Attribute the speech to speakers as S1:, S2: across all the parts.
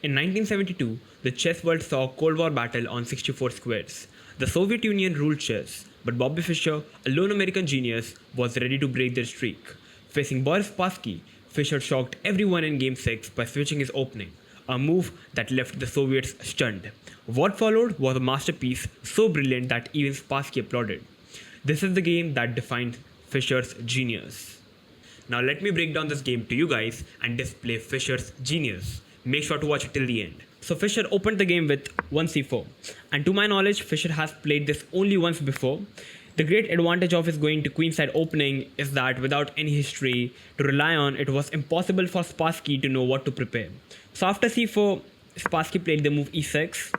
S1: In 1972, the chess world saw a Cold War battle on 64 squares. The Soviet Union ruled chess, but Bobby Fischer, a lone American genius, was ready to break their streak. Facing Boris Spassky, Fischer shocked everyone in Game 6 by switching his opening, a move that left the Soviets stunned. What followed was a masterpiece so brilliant that even Spassky applauded. This is the game that defined Fischer's genius. Now let me break down this game to you guys and display Fischer's genius. Make sure to watch it till the end. So Fischer opened the game with 1c4, and to my knowledge Fischer has played this only once before. The great advantage of his going to queenside opening is that without any history to rely on, it was impossible for Spassky to know what to prepare. So after c4, Spassky played the move e6.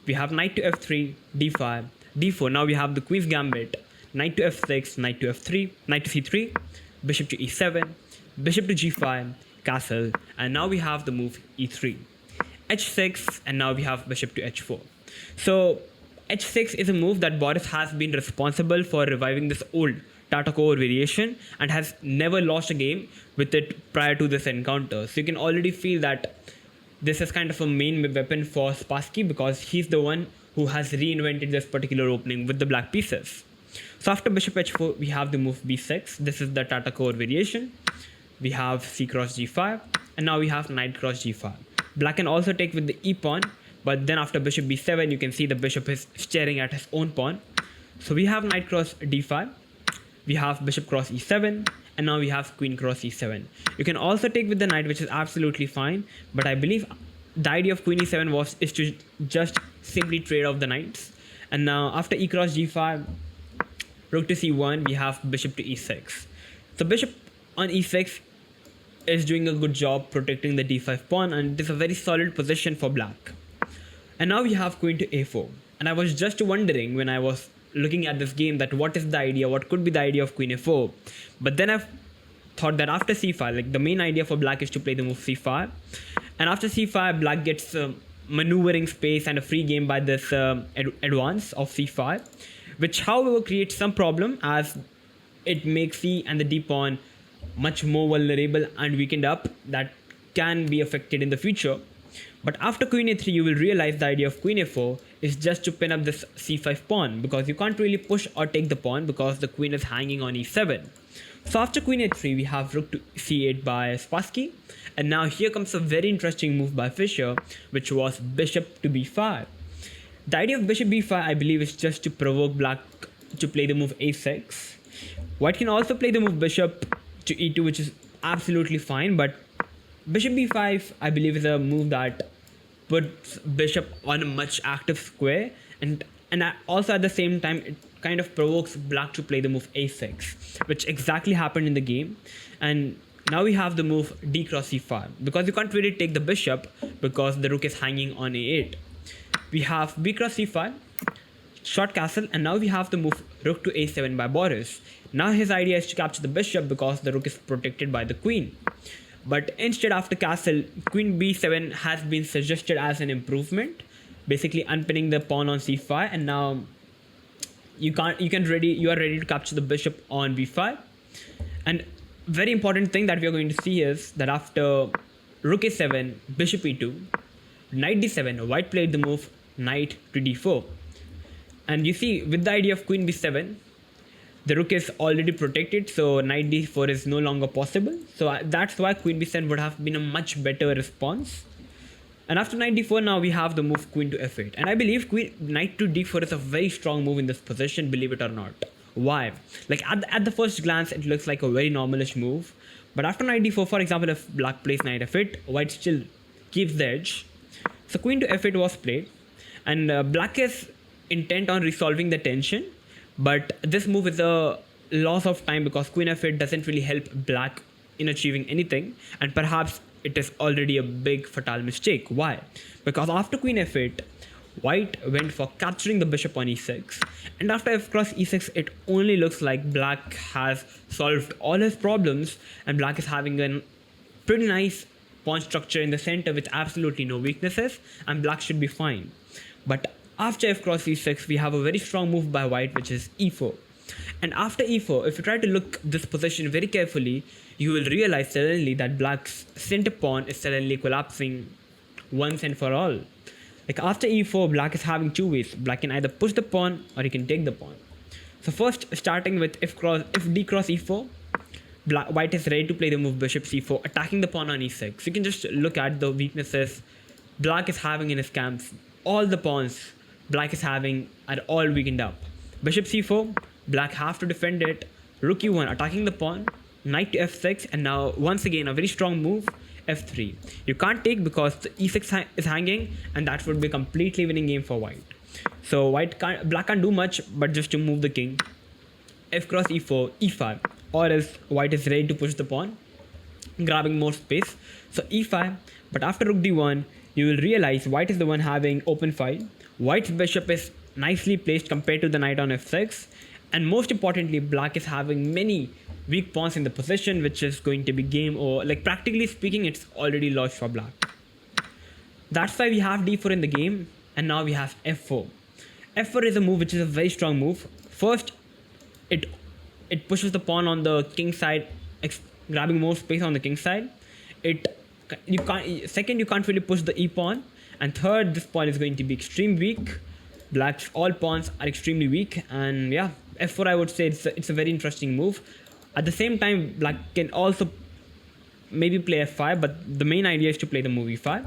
S1: We have knight to f3, d5, d4. Now we have the queen's gambit. Knight to f6, knight to f3, knight to c3, bishop to e7, bishop to g5, castle, and now we have the move e3, h6, and now we have bishop to h4. So h6 is a move that Boris has been responsible for reviving this old Tartakov variation and has never lost a game with it prior to this encounter. So you can already feel that this is kind of a main weapon for Spassky because he's the one who has reinvented this particular opening with the black pieces. So after bishop h4, we have the move b6. This is the Tartakov variation. We have c cross g5, and now we have knight cross g5. Black can also take with the e pawn, but then after bishop b7, you can see the bishop is staring at his own pawn. So we have knight cross d5, we have bishop cross e7, and now we have queen cross e7. You can also take with the knight, which is absolutely fine, but I believe the idea of queen e7 is to just simply trade off the knights. And now after e cross g5, rook to c1, we have bishop to e6. So bishop on e6 is doing a good job protecting the d5 pawn, and it is a very solid position for black. And now we have queen to a4. And I was just wondering when I was looking at this game that what could be the idea of queen a4. But then I thought that after c5, like the main idea for black is to play the move c5. And after c5, black gets maneuvering space and a free game by this advance of c5, which however creates some problem as it makes c and the d pawn much more vulnerable and weakened up that can be affected in the future. But after queen a3, you will realize the idea of queen a4 is just to pin up this c5 pawn, because you can't really push or take the pawn because the queen is hanging on e7. So after queen a3, we have rook to c8 by Spassky, and now here comes a very interesting move by Fischer, which was bishop to b5. The idea of bishop b5, I believe, is just to provoke black to play the move a6. White can also play the move bishop to e2, which is absolutely fine, but bishop b5, I believe, is a move that puts bishop on a much active square, and also at the same time it kind of provokes black to play the move a6, which exactly happened in the game. And now we have the move d cross c5, because you can't really take the bishop because the rook is hanging on a8. We have b cross c5, short castle, and now we have the move rook to a7 by Boris. Now his idea is to capture the bishop because the rook is protected by the queen. But instead, after castle, queen b7 has been suggested as an improvement, basically unpinning the pawn on c5, and now you are ready to capture the bishop on b5. And very important thing that we are going to see is that after rook a7, bishop e2, knight d7, white played the move knight to d4. And you see, with the idea of queen b7, the rook is already protected, so knight d4 is no longer possible. So that's why queen b7 would have been a much better response. And after knight d4, now we have the move queen to f8. And I believe knight to d4 is a very strong move in this position, believe it or not. Why? Like at the first glance, it looks like a very normalish move. But after knight d4, for example, if black plays knight f8, white still keeps the edge. So queen to f8 was played. And black is intent on resolving the tension. But this move is a loss of time because queen f8 doesn't really help black in achieving anything, and perhaps it is already a big fatal mistake. Why? Because after queen f8, white went for capturing the bishop on e6, and after f cross e6, it only looks like black has solved all his problems and black is having a pretty nice pawn structure in the center with absolutely no weaknesses, and black should be fine. But after f cross e6, we have a very strong move by white, which is e4. And after e4, if you try to look this position very carefully, you will realize suddenly that black's center pawn is suddenly collapsing once and for all. Like after e4, black is having two ways. Black can either push the pawn or he can take the pawn. So first, starting with if d cross e4, white is ready to play the move bishop c4, attacking the pawn on e6. You can just look at the weaknesses black is having in his camps. All the pawns black is having are all weakened up. Bishop c4, black have to defend it. Rook e1, attacking the pawn. Knight to f6, and now once again a very strong move, f3. You can't take because the e6 is hanging, and that would be a completely winning game for white. So black can't do much but just to move the king. F cross e4, e5, or else white is ready to push the pawn, grabbing more space. So e5, but after rook d1, you will realize white is the one having open file. White's bishop is nicely placed compared to the knight on f6, and most importantly, black is having many weak pawns in the position, which is going to be game over. Like practically speaking, it's already lost for black. That's why we have d4 in the game, and now we have f4. f4 is a move which is a very strong move. First, it pushes the pawn on the king side, grabbing more space on the king side. Second, you can't really push the e pawn, and third, this pawn is going to be extremely weak. Black's all pawns are extremely weak, and yeah, f4 I would say it's a very interesting move. At the same time, black can also maybe play f5, but the main idea is to play the move e5.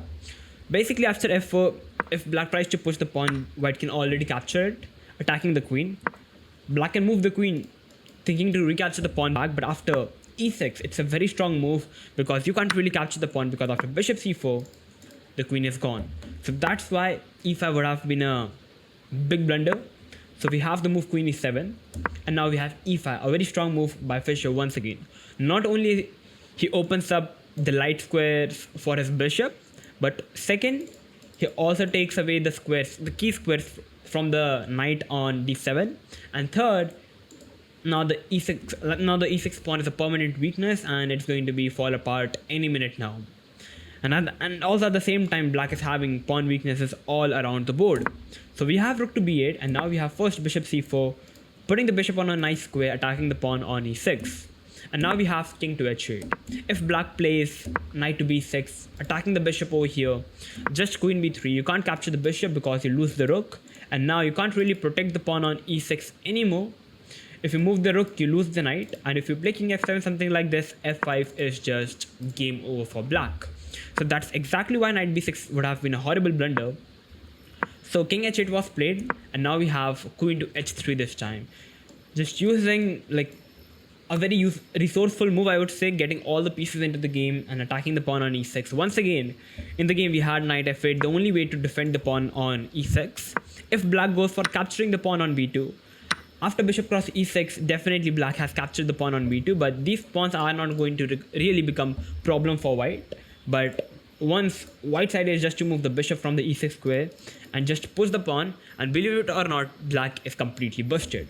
S1: Basically, after f4, if black tries to push the pawn, white can already capture it, attacking the queen. Black can move the queen, thinking to recapture the pawn back, but after e6, it's a very strong move because you can't really capture the pawn, because after bishop c4, the queen is gone. So that's why e5 would have been a big blunder. So we have the move queen e7, and now we have e5, a very strong move by Fischer once again. Not only he opens up the light squares for his bishop, but second, he also takes away the squares, the key squares from the knight on d7, and third, now the e6 pawn is a permanent weakness, and it's going to be fall apart any minute now. And also at the same time, black is having pawn weaknesses all around the board. So we have rook to b8, and now we have first bishop c4, putting the bishop on a nice square, attacking the pawn on e6. And now we have king to h8. If black plays knight to b6, attacking the bishop over here, just queen b3, you can't capture the bishop because you lose the rook, and now you can't really protect the pawn on e6 anymore. If you move the rook, you lose the knight, and if you play king f7, something like this, f5 is just game over for black. So that's exactly why knight b6 would have been a horrible blunder. So king h8 was played, and now we have queen to h3 this time. Just using like a very resourceful move, I would say, getting all the pieces into the game and attacking the pawn on e6. Once again, in the game we had knight f8, the only way to defend the pawn on e6. If black goes for capturing the pawn on b2, after bishop cross e6, definitely black has captured the pawn on b2, but these pawns are not going to really become problem for white. But once white's idea is just to move the bishop from the e6 square and just push the pawn, and believe it or not, black is completely busted.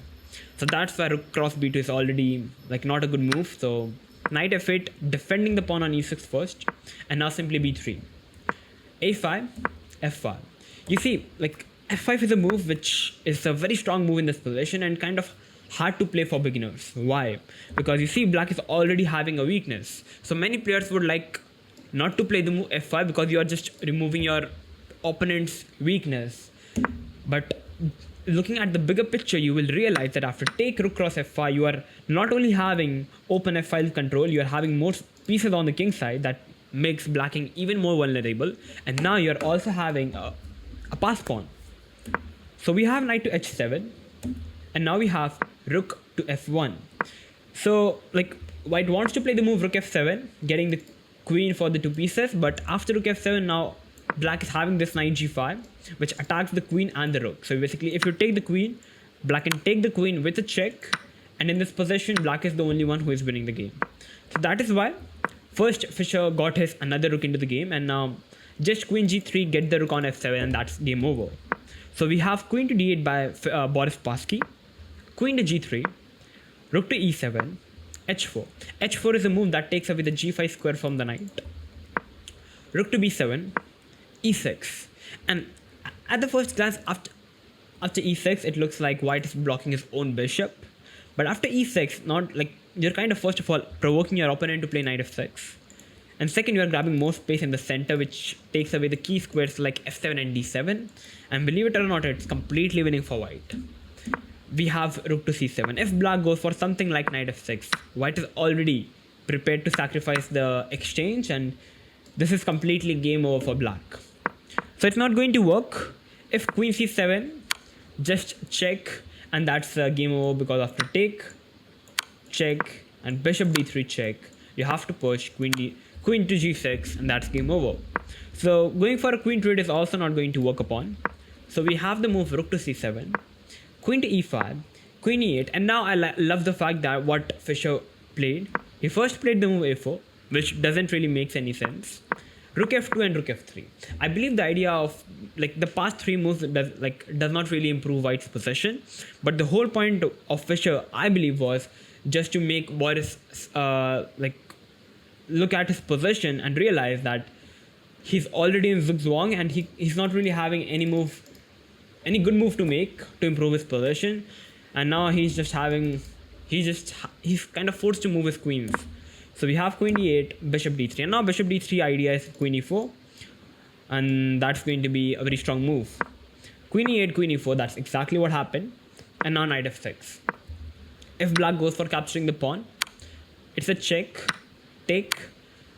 S1: So that's why rook cross b2 is already like not a good move. So knight f8, defending the pawn on e6 first, and now simply b3, a5, f5. You see, like f5 is a move which is a very strong move in this position and kind of hard to play for beginners. Why? Because you see, black is already having a weakness. So many players would like not to play the move f5 because you are just removing your opponent's weakness. But looking at the bigger picture, you will realize that after take rook cross f5, you are not only having open f5 control, you are having more pieces on the king side that makes blacking even more vulnerable. And now you are also having a pass pawn. So we have knight to h7, and now we have rook to f1. So like white wants to play the move rook f7, getting the queen for the two pieces, but after rook f7, now black is having this knight g5, which attacks the queen and the rook. So basically, if you take the queen, black can take the queen with a check, and in this position, black is the only one who is winning the game. So that is why first Fischer got his another rook into the game, and now just queen g3, get the rook on f7, and that's game over. So we have queen to d8 by Boris Spassky, queen to g3, rook to e7, h4. h4 is a move that takes away the g5 square from the knight. Rook to b7, e6. And at the first glance, after e6, it looks like white is blocking his own bishop. But after e6, not like you're kind of first of all provoking your opponent to play knight f6. And second, you are grabbing more space in the center, which takes away the key squares like f7 and d7. And believe it or not, it's completely winning for white. We have rook to c7. If black goes for something like knight f6, white is already prepared to sacrifice the exchange, and this is completely game over for black. So it's not going to work. If queen c7, just check, and that's game over, because after take, check, and bishop d3 check, you have to push queen to g6, and that's game over. So going for a queen trade is also not going to work upon. So we have the move rook to c7, queen to e5, queen e8, and now I love the fact that what Fischer played. He first played the move a4, which doesn't really make any sense. Rook f2 and rook f3. I believe the idea of like the past three moves does not really improve white's possession, but the whole point of Fischer, I believe, was just to make Boris look at his position and realize that he's already in zugzwang, and he's not really having any good move to make to improve his position, and now he's kind of forced to move his queens. So we have queen d8, bishop d3, and now bishop d3 idea is queen e4, and that's going to be a very strong move. Queen e8, queen e4, that's exactly what happened, and now knight f6. If black goes for capturing the pawn, it's a check, take.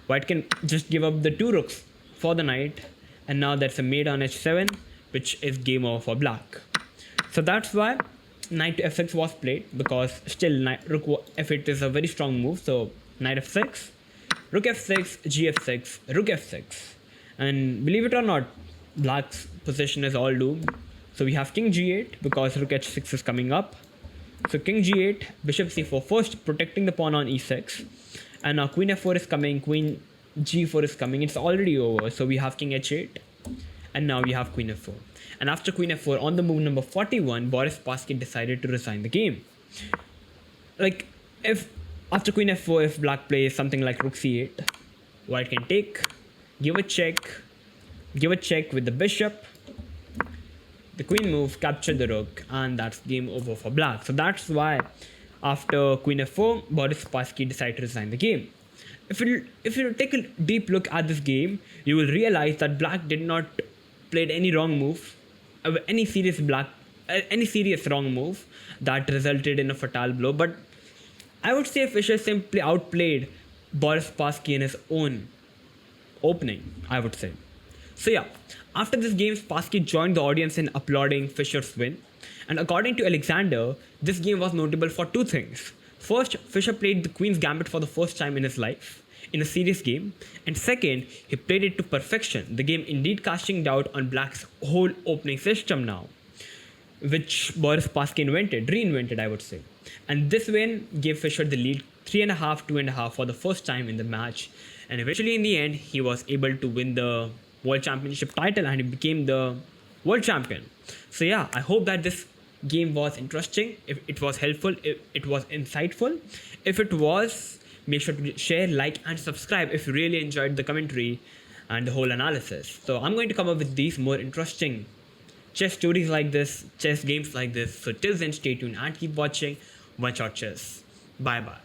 S1: White can just give up the two rooks for the knight, and now that's a mate on h7, which is game over for black. So that's why knight to f6 was played, because still rook f8 is a very strong move. So knight f6, rook f6, g f6, rook f6, and believe it or not, black's position is all doomed. So we have king g8 because rook h6 is coming up. So king g8, bishop c4, first protecting the pawn on e6, and now queen f4 is coming, queen g4 is coming. It's already over. So we have king h8, and now we have queen f4. And after queen f4, on the move number 41, Boris Spassky decided to resign the game. Like, if after queen f4, if black plays something like rook c8, white can take, give a check with the bishop, the queen move, capture the rook, and that's game over for black. So that's why after queen f4, Boris Spassky decided to resign the game. If you take a deep look at this game, you will realize that black did not played any wrong move, any serious wrong move that resulted in a fatal blow. But I would say Fischer simply outplayed Boris Spassky in his own opening, I would say. So yeah, after this game, Spassky joined the audience in applauding Fischer's win. And according to Alexander, this game was notable for two things. First, Fischer played the Queen's Gambit for the first time in his life, in a serious game. And second, he played it to perfection, the game indeed casting doubt on Black's whole opening system now, which Boris Spassky reinvented, I would say. And this win gave Fischer the lead 3.5, 2.5 for the first time in the match. And eventually in the end, he was able to win the World Championship title and he became the world champion. So yeah, I hope that this game was interesting, if it was helpful, if it was insightful. If it was, make sure to share, like and subscribe if you really enjoyed the commentary and the whole analysis. So I'm going to come up with these more interesting chess stories like this, chess games like this. So till then, stay tuned and keep watching OneShot Chess. Bye bye.